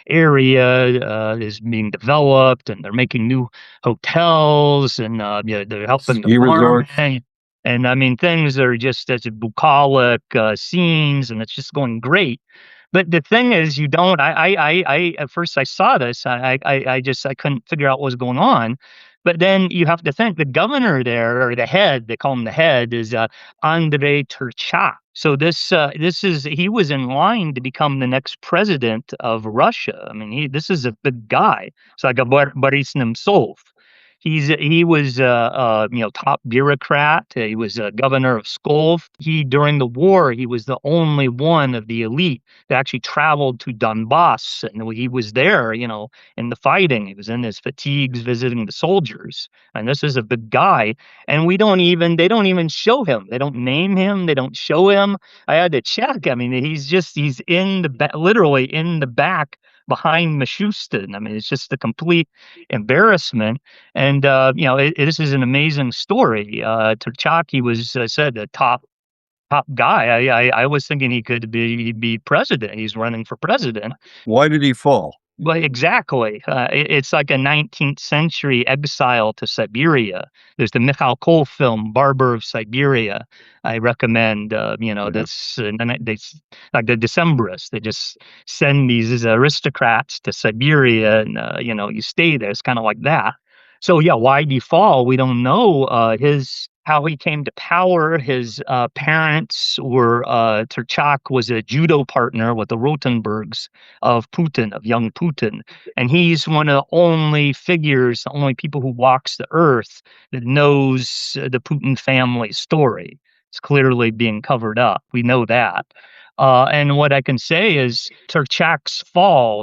area is being developed, and they're making new hotels, and they're helping ski resorts. And I mean, things are just as bucolic scenes, and it's just going great. But the thing is, you don't. At first I saw this, I couldn't figure out what was going on. But then you have to think the governor there, or the head, they call him the head, is Andrei Turchak. So he was in line to become the next president of Russia. I mean, this is a big guy. It's like a Boris Nemtsov. He was top bureaucrat. He was a governor of Pskov. During the war, he was the only one of the elite that actually traveled to Donbass, and he was there, in the fighting. He was in his fatigues visiting the soldiers. And this is a big guy. And they don't even show him. They don't name him. They don't show him. I had to check. I mean, he's literally in the back behind Mishustin. I mean, it's just a complete embarrassment. And this is an amazing story. Turchak, he was said a top guy. I was thinking he could be president. He's running for president. Why did he fall? Well, exactly. It's like a 19th century exile to Siberia. There's the Mikhalkov film, Barber of Siberia. I recommend, that's like the Decembrists. They just send these aristocrats to Siberia, and, you stay there. It's kind of like that. So, yeah, why did he fall? We don't know how he came to power. His parents were, Turchak was a judo partner with the Rotenbergs of young Putin. And he's one of the only people who walks the earth that knows the Putin family story. It's clearly being covered up. We know that. And what I can say is Turchak's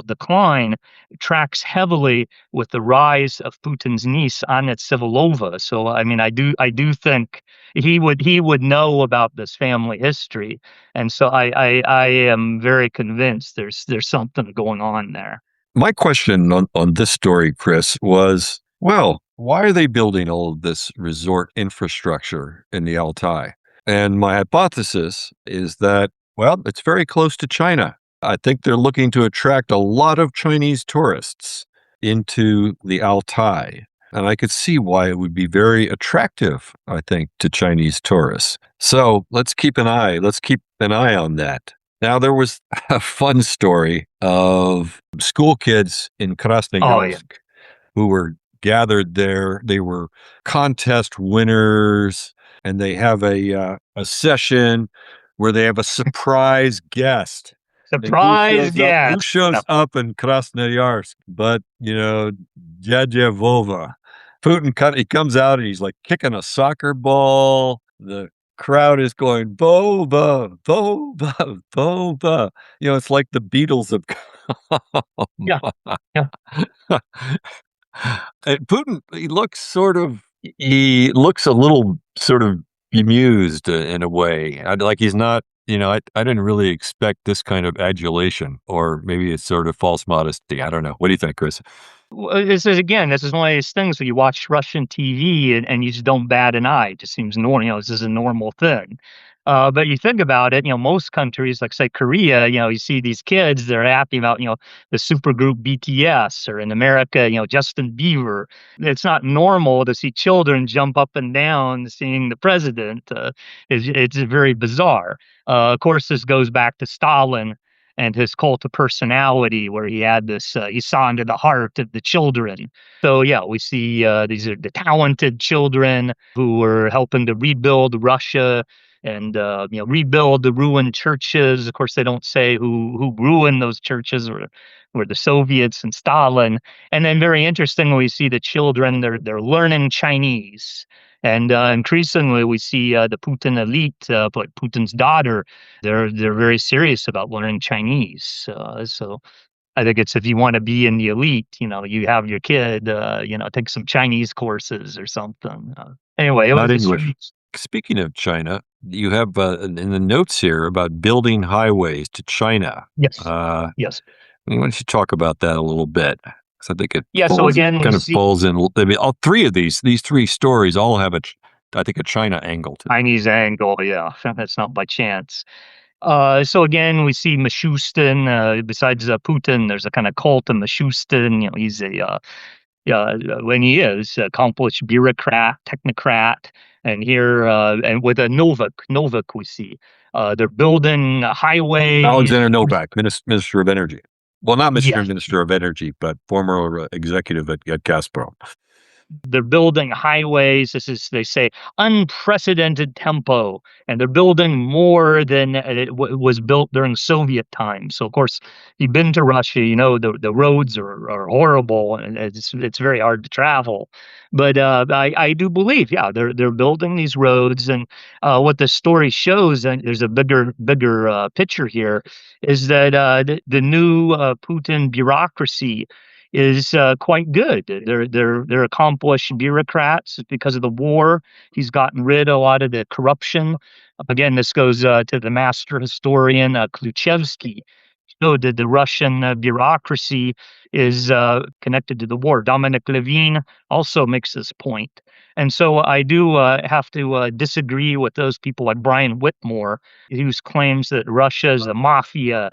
decline, tracks heavily with the rise of Putin's niece, Anna Tsivalova. So, I mean, I do think he would know about this family history. And so I am very convinced there's something going on there. My question on this story, Chris, was, well, why are they building all of this resort infrastructure in the Altai? And my hypothesis is that, well, it's very close to China. I think they're looking to attract a lot of Chinese tourists into the Altai. And I could see why it would be very attractive, I think, to Chinese tourists. So let's keep an eye on that. Now, there was a fun story of school kids in Oh yeah, Krasnoyarsk who were gathered there. They were contest winners, and they have a session where they have a surprise guest. And who surprise shows up? Who guest. shows up in Krasnoyarsk? But Dядя Vova. He comes out and he's like kicking a soccer ball. The crowd is going Vova, Vova, Vova. It's like the Beatles have Yeah, come. yeah. And Putin, he looks a little sort of bemused in a way. Like he's not, I didn't really expect this kind of adulation, or maybe it's sort of false modesty. I don't know. What do you think, Chris? Well, this is one of these things where you watch Russian TV and you just don't bat an eye. It just seems normal. This is a normal thing. But you think about it, most countries, like say Korea, you see these kids, they're happy about, the supergroup BTS, or in America, Justin Bieber. It's not normal to see children jump up and down seeing the president. It's very bizarre. Of course, this goes back to Stalin and his cult of personality, where he had this, he saw into the heart of the children. So yeah, we see these are the talented children who were helping to rebuild Russia and rebuild the ruined churches. Of course, they don't say who ruined those churches, or were the Soviets and Stalin. And then very interesting, we see the children, they're learning Chinese. And increasingly, we see the Putin elite, like Putin's daughter, they're very serious about learning Chinese. So I think it's, if you want to be in the elite, you have your kid, take some Chinese courses or something. Anyway, it Not was just English. Speaking of China, you have in the notes here about building highways to China. yes, Uh, yes, why don't you talk about that a little bit? 'Cause I think it yeah. So again, we kind of see falls in. I mean, all three of these three stories all have I think, a China angle to them. Chinese angle. Yeah, that's not by chance. So again, we see Mishustin. Besides Putin, there's a kind of cult of Mishustin. He's when he is accomplished bureaucrat, technocrat, and here and with a Novak we see they're building highways. Alexander Novak, Minister of Energy. Well, not Yes, Minister of Energy, but former executive at Gazprom. they're building highways. This is, they say, unprecedented tempo, and they're building more than was built during Soviet times. So, of course, you've been to Russia, the roads are horrible, and it's very hard to travel. But I do believe, yeah, they're building these roads, and what the story shows, and there's a bigger picture here, is that the new Putin bureaucracy is quite good. They're accomplished bureaucrats because of the war. He's gotten rid of a lot of the corruption. Again, this goes to the master historian Kluchevsky. So the Russian bureaucracy is connected to the war. Dominic Levine also makes this point. And so I do have to disagree with those people like Brian Whitmore, who claims that Russia is a mafia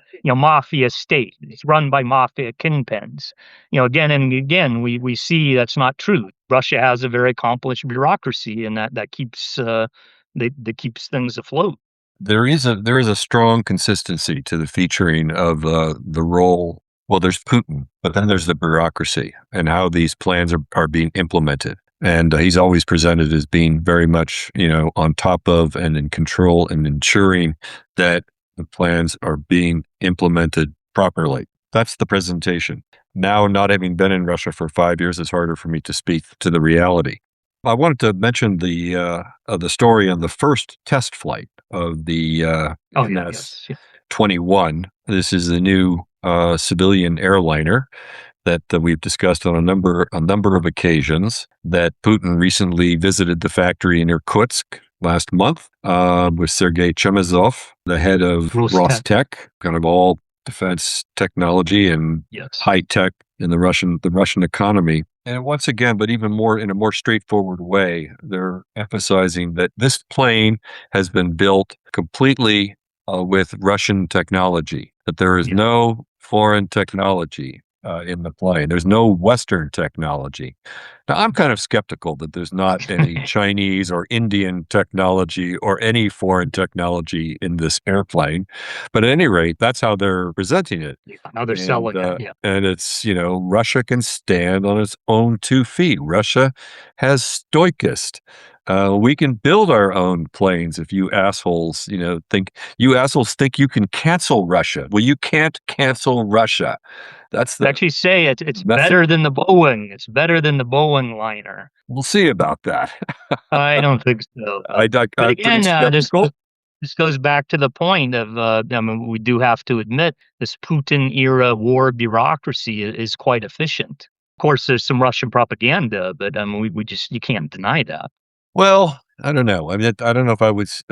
state. It's run by mafia kingpins. Again and again, we see that's not true. Russia has a very accomplished bureaucracy, and that keeps that keeps things afloat. There is a strong consistency to the featuring of the role. Well, there's Putin, but then there's the bureaucracy and how these plans are being implemented. And he's always presented as being very much, on top of and in control and ensuring that the plans are being implemented properly. That's the presentation. Now, not having been in Russia for 5 years, it's harder for me to speak to the reality. I wanted to mention the story on the first test flight of the Oh yeah, yes. MS-21. This is the new civilian airliner that we've discussed on a number of occasions. That Putin recently visited the factory in Irkutsk last month with Sergei Chemezov, the head of Rostec, kind of all defense technology and high tech in the Russian economy. And once again, but even more in a more straightforward way, they're emphasizing that this plane has been built completely with Russian technology, that there is no foreign technology. in the plane. There's no Western technology. Now, I'm kind of skeptical that there's not any Chinese or Indian technology or any foreign technology in this airplane. But at any rate, that's how they're presenting it. How they're selling it. Yeah. And it's, Russia can stand on its own 2 feet. Russia has stoichist. We can build our own planes if you assholes, think you can cancel Russia. Well, you can't cancel Russia. That's They the actually say it's message. better than the Boeing. It's better than the Boeing liner. We'll see about that. I don't think so. But I'm pretty again, skeptical. this goes back to the point of, I mean, we do have to admit this Putin era war bureaucracy is quite efficient. Of course, there's some Russian propaganda, but I mean, we just, you can't deny that. Well, I don't know. I mean, I don't know if I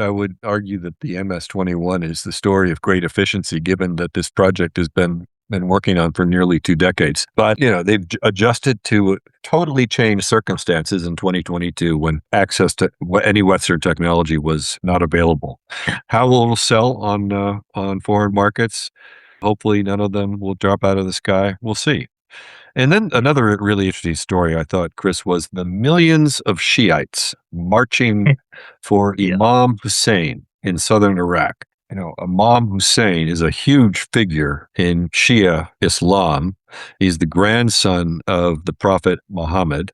would argue that the MS-21 is the story of great efficiency, given that this project has been working on for nearly 2 decades. But they've adjusted to totally changed circumstances in 2022 when access to any Western technology was not available. How will it sell on foreign markets? Hopefully, none of them will drop out of the sky. We'll see. And then another really interesting story I thought, Chris, was the millions of Shiites marching for Yeah. Imam Hussein in southern Iraq. Imam Hussein is a huge figure in Shia Islam. He's the grandson of the Prophet Muhammad.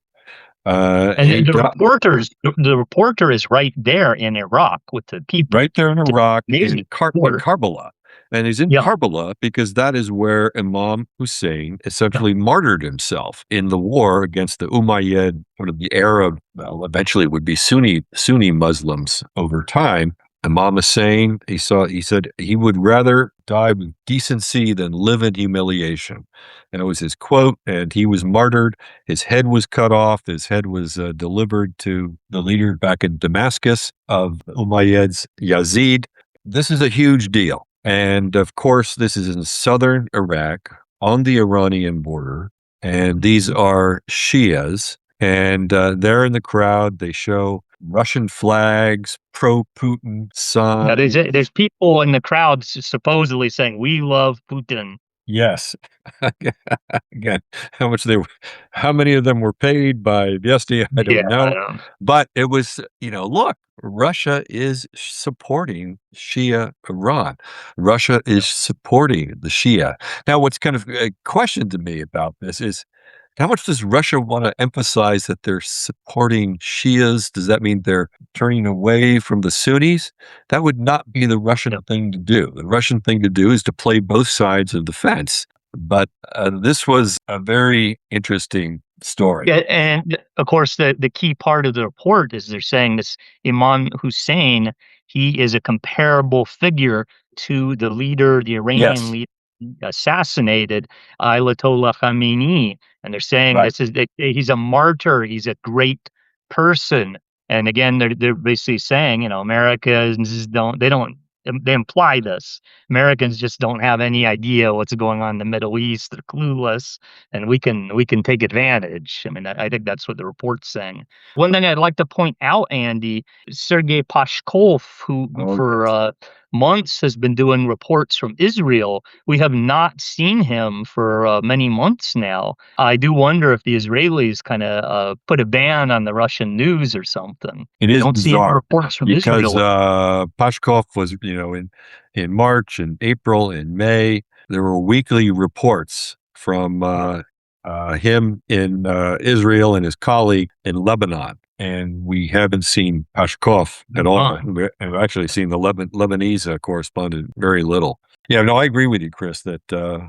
And the reporter is right there in Iraq with the people. Right there in Iraq, Amazing. in Karbala. And he's in Yeah. Karbala because that is where Imam Hussein essentially martyred himself in the war against the Umayyad, sort of the Arab, well, eventually it would be Sunni Muslims over time. Imam Hussein, he said he would rather die with decency than live in humiliation. And it was his quote, and he was martyred. His head was cut off. His head was delivered to the leader back in Damascus of Umayyads, Yazid. This is a huge deal. And of course, this is in southern Iraq on the Iranian border. And these are Shias. And they're in the crowd. They show Russian flags, pro-Putin signs. There's people in the crowd supposedly saying, "We love Putin." Yes. Again, how many of them were paid by Vesti? I don't know. But it was, look, Russia is supporting Shia Iran. Russia is supporting the Shia. Now, what's kind of a question to me about this is, how much does Russia want to emphasize that they're supporting Shias? Does that mean they're turning away from the Sunnis? That would not be the Russian thing to do. The Russian thing to do is to play both sides of the fence. But this was a very interesting story. Yeah, and of course, the key part of the report is they're saying this Imam Hussein, he is a comparable figure to the leader, the Iranian leader assassinated, Ayatollah Khamenei. And they're saying he's a martyr, he's a great person. And again, they're basically saying, Americans they imply this. Americans just don't have any idea what's going on in the Middle East. They're clueless, and we can take advantage. I mean, I think that's what the report's saying. One thing I'd like to point out, Andy, Sergei Pashkov, who for months has been doing reports from Israel. We have not seen him for many months now. I do wonder if the Israelis kind of put a ban on the Russian news or something. It is don't bizarre see reports from because Israel. Pashkov was, in March and April and May, there were weekly reports from him in Israel and his colleague in Lebanon. And we haven't seen Pashkov at all. We've actually seen the Lebanese correspondent very little. Yeah, no, I agree with you, Chris, that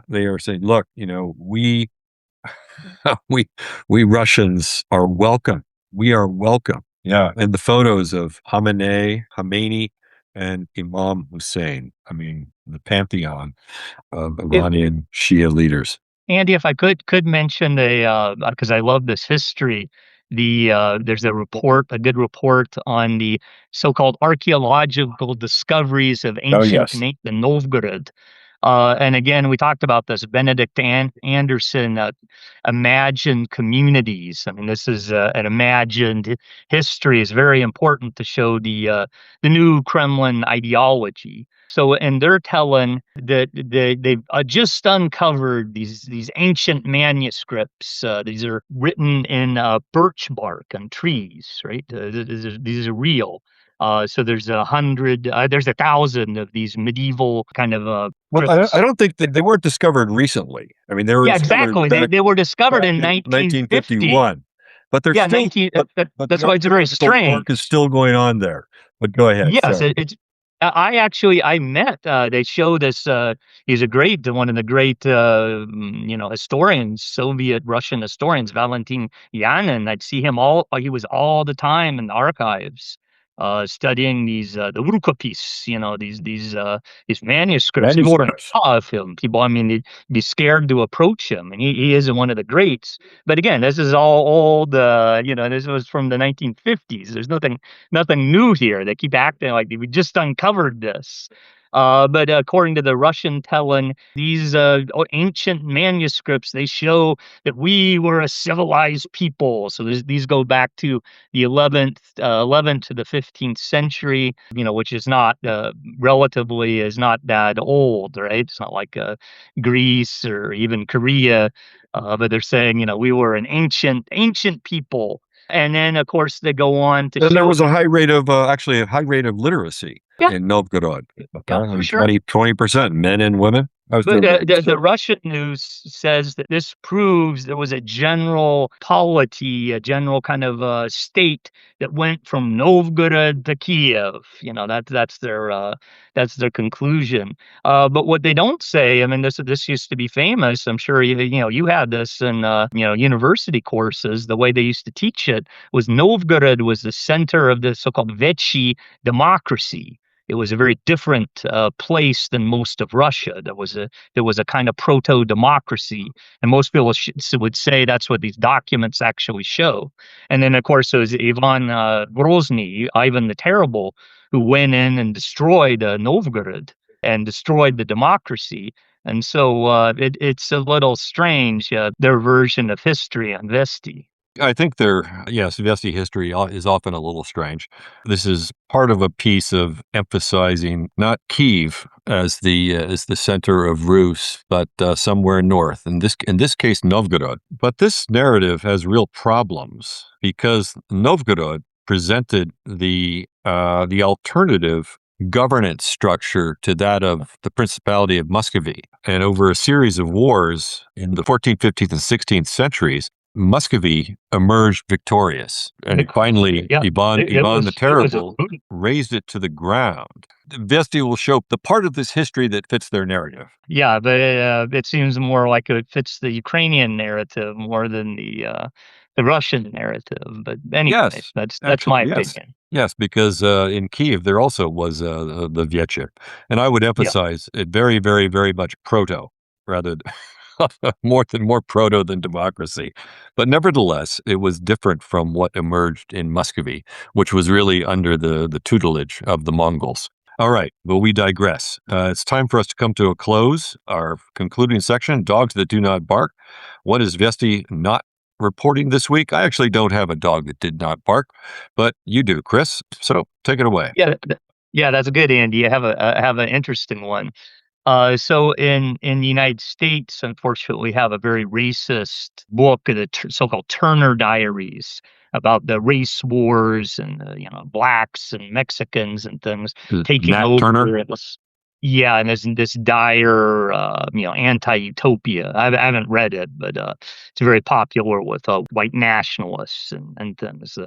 they are saying, look, we we Russians are welcome. We are welcome. Yeah. And the photos of Khamenei, and Imam Hussein, I mean, the pantheon of Iranian Shia leaders. Andy, if I could mention because I love this history, there's a good report on the so-called archaeological discoveries of ancient Novgorod. And again, we talked about this Benedict Anderson imagined communities. I mean, this is an imagined history. Is very important to show the new Kremlin ideology. So, and they're telling that they've just uncovered these ancient manuscripts. These are written in birch bark on trees, right? These are real. So there's 100, there's 1,000 of these medieval kind of Well, I scripts. don't think that they weren't discovered recently. I mean, they were Yeah, discovered exactly. They were discovered back in in 1950. 1951, but they're Yeah, still, 19. but That's the why it's very archaeological strange. work is still going on there. But go ahead. Yes, Sorry. it's. I actually I met. They showed us. He's a great one of the great historians, Soviet Russian historians, Valentin Yanin. I'd see him all. He was all the time in the archives, studying the rukopis. These manuscripts. People were in Manuscripts. awe of him. People, I mean, they'd be scared to approach him, and he is one of the greats. But again, this is all old. This was from the 1950s. There's nothing new here. They keep acting like we just uncovered this. But according to the Russian telling, these ancient manuscripts, they show that we were a civilized people. So these go back to the 11th to the 15th century, which is not relatively is not that old, right? It's not like Greece or even Korea, but they're saying, we were an ancient people. And then, of course, they go on to And there show, was a high rate of actually a high rate of literacy yeah, in Novgorod. yeah, for Apparently sure. 20% men and women. I was But doing the Russian news says that this proves there was a general polity, a general kind of state that went from Novgorod to Kiev. That's their conclusion. But what they don't say, I mean, this used to be famous. I'm sure you had this in university courses. The way they used to teach it was Novgorod was the center of the so-called Vesti democracy. It was a very different place than most of Russia. There was a kind of proto-democracy, and most people would say that's what these documents actually show. And then, of course, there was Ivan Grozny, Ivan the Terrible, who went in and destroyed Novgorod and destroyed the democracy. And so it's a little strange, their version of history on Vesti. I think yes, Vesti history is often a little strange. This is part of a piece of emphasizing not Kiev as the center of Rus, but somewhere north. In this case, Novgorod. But this narrative has real problems because Novgorod presented the alternative governance structure to that of the Principality of Muscovy. And over a series of wars in the 14th, 15th, and 16th centuries, Muscovy emerged victorious, and finally, Yeah, Ivan the it was a Terrible razed it to the ground. Vesti will show the part of this history that fits their narrative. Yeah, but it seems more like it fits the Ukrainian narrative more than the Russian narrative. But anyway, Yes, that's actually, my yes. opinion. Yes, because in Kiev there also was the Vyeche, and I would Yeah. emphasize it very, very, very much proto rather more proto than democracy. But nevertheless, it was different from what emerged in Muscovy, which was really under the tutelage of the Mongols. All right, but we digress. It's time for us to come to a close. Our concluding section, dogs that do not bark. What is Vesti not reporting this week? I actually don't have a dog that did not bark, but you do, Chris. So take it away. Yeah, that's good, Andy. You have an interesting one. So in the United States, unfortunately, we have a very racist book, the so-called Turner Diaries, about the race wars and blacks and Mexicans and things taking Nat over. Turner? Yeah, and this dire, anti-utopia. I haven't read it, but it's very popular with white nationalists and things.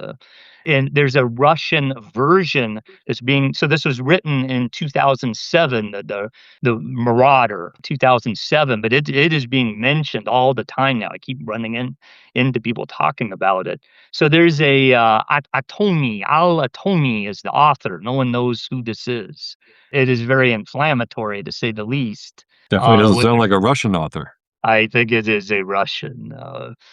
And there's a Russian version that's being. So this was written in 2007, the Marauder, 2007, but it is being mentioned all the time now. I keep running into people talking about it. So there's a Atomi, Al Atomi is the author. No one knows who this is. It is very inflammatory, to say the least. Definitely doesn't With sound like a Russian author. I think it is a Russian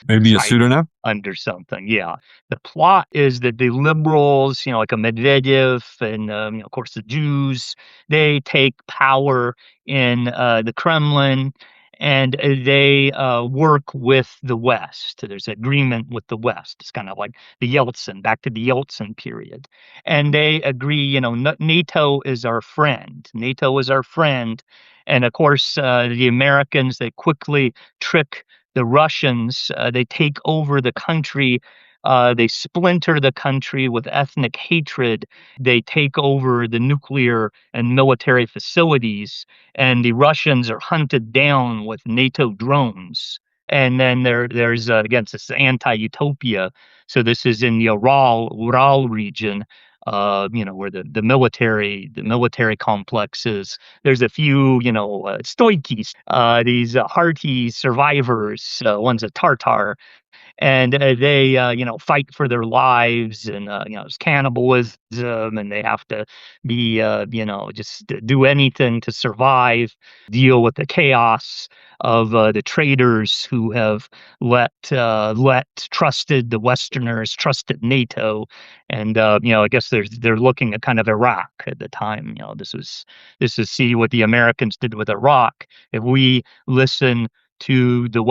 Maybe a hiding pseudonym? under something. Yeah. The plot is that the liberals, like a Medvedev and, of course, the Jews, they take power in the Kremlin and they work with the West. There's agreement with the West. It's kind of like back to the Yeltsin period. And they agree, NATO is our friend. NATO is our friend. And of course, the Americans, they quickly trick the Russians. They take over the country. They splinter the country with ethnic hatred. They take over the nuclear and military facilities, and the Russians are hunted down with NATO drones. And then there's again this anti-utopia. So this is in the Ural region, where the military complex is. There's a few, stoikis, these hardy survivors. One's a Tartar, and they fight for their lives, and it's cannibalism, and they have to be just do anything to survive, deal with the chaos of the traders who have trusted the Westerners, trusted NATO, and I guess they're looking at kind of Iraq at the time. This is see what the Americans did with Iraq. If we listen to the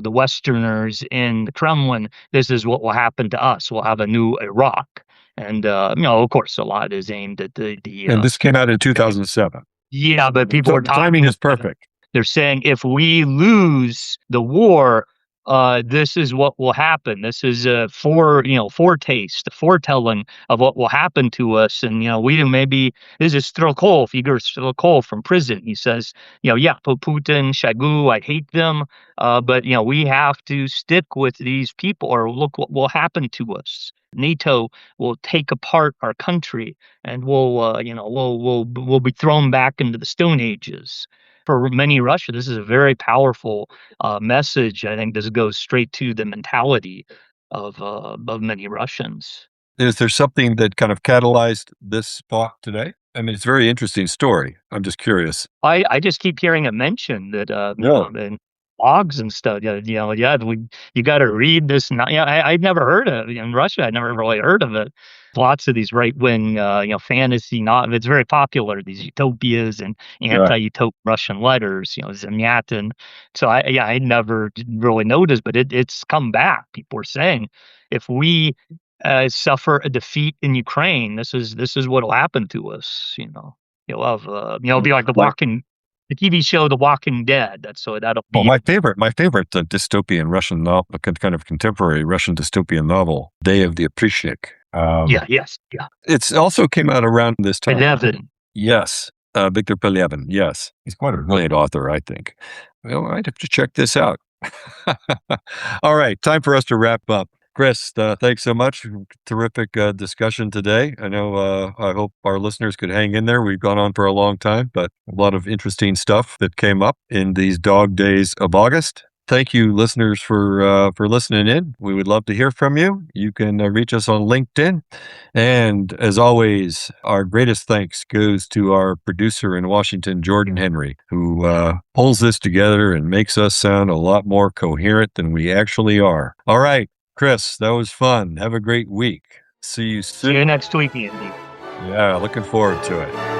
the Westerners in the Kremlin, this is what will happen to us. We'll have a new Iraq. And, of course, a lot is aimed at And this came out in 2007. yeah, but people So are the timing is perfect. they're saying if we lose the war, this is what will happen. This is a foretaste, a foretelling of what will happen to us. And we maybe this is Strelkov, Igor Strelkov from prison. He says, yeah, Putin, Shagu, I hate them, but we have to stick with these people, or look what will happen to us. NATO will take apart our country, and we'll be thrown back into the Stone Ages. For many Russia, this is a very powerful message. I think this goes straight to the mentality of many Russians. Is there something that kind of catalyzed this thought today? I mean, it's a very interesting story. I'm just curious. I just keep hearing it mentioned that Yeah. in blogs and stuff. You got to read this. I'd never heard of it in Russia. I never really heard of it. Lots of these right wing fantasy. Not it's very popular. These utopias and anti-utopia Russian letters. Zamyatin. So I never really noticed, but it's come back. People are saying if we suffer a defeat in Ukraine, this is what will happen to us. You'll have be like the TV show The Walking Dead. That'll be Well, my favorite dystopian Russian novel, kind of contemporary Russian dystopian novel, Day of the Oprishnik. yeah. It's also came out around this time. 11. Yes. Victor Pelevin. Yes. He's quite a brilliant author, I think. Well, I'd have to check this out. All right. Time for us to wrap up. Chris, thanks so much. Terrific discussion today. I know, I hope our listeners could hang in there. We've gone on for a long time, but a lot of interesting stuff that came up in these dog days of August. Thank you, listeners, for listening in. We would love to hear from you. You can reach us on LinkedIn. And as always, our greatest thanks goes to our producer in Washington, Jordan Henry, who pulls this together and makes us sound a lot more coherent than we actually are. All right, Chris, that was fun. Have a great week. See you soon. See you next week, Andy. Yeah, looking forward to it.